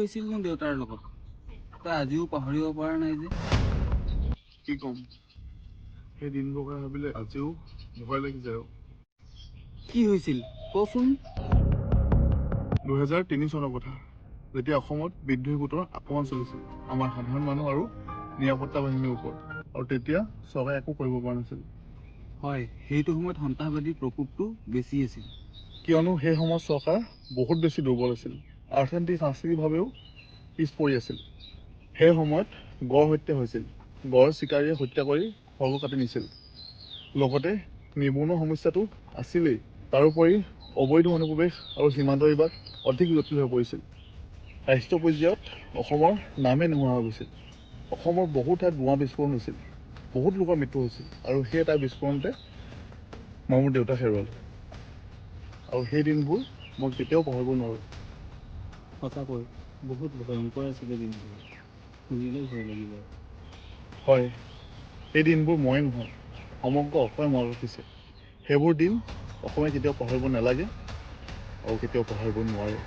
হৈছিল মোৰ দেউতাৰ লগত তই আজিও পাহৰিব পৰা নাই যে কি ক'ম সেই দিনবোৰ কথা ভাবিলে আজিও ভয় লাগি যায় কি হৈছিল কচোন 2003 চনৰ কথা যেতিয়া অসমত বিদ্ৰোহী গোটৰ আক্ৰমণ চলিছিল আমাৰ সাধাৰণ মানুহ আৰু নিৰাপত্তা বাহিনীৰ ওপৰত আৰু তেতিয়া চৰকাৰে একো কৰিব পৰা নাছিল হয় সেইটো সময়ত সন্ত্ৰাসবাদীৰ প্ৰকোপটো বেছি আছিল কিয়নো সেই সময়ত চৰকাৰ বহুত বেছি দুৰ্বল আছিল অৰ্থনৈতিক সাংস্কৃতিকভাৱেও পিছ পৰি আছিল সেই সময়ত গড় হত্যা হৈছিল গড় চিকাৰীয়ে হত্যা কৰি সৰ্ব কাটি নিছিল লগতে নিবনুৱা সমস্যাটো আছিলেই তাৰোপৰি অবৈধ অনুপ্ৰৱেশ আৰু সীমান্ত বিবাদ অধিক জটিল হৈ পৰিছিল ৰাষ্ট্ৰীয় পৰ্যায়ত অসমৰ নামেই নোহোৱা হৈ গৈছিল অসমৰ বহু ঠাইত বোমা বিস্ফোৰণ হৈছিল বহুত লোকৰ মৃত্যু হৈছিল আৰু সেই এটা বিস্ফোৰণতে মই মোৰ দেউতাক হেৰুৱালোঁ আৰু সেই দিনবোৰ মই কেতিয়াও পাহৰিব নোৱাৰোঁ সঁচাকৈ বহুত ভয়ংকৰ আছিলে দিনবোৰ শুনিলেই ভয় লাগি যায় হয় সেই দিনবোৰ ময়ে নহয় সমগ্ৰ অসমে মনত ৰাখিছে সেইবোৰ দিন অসমে কেতিয়াও পাহৰিব নালাগে আৰু কেতিয়াও পাহৰিব নোৱাৰে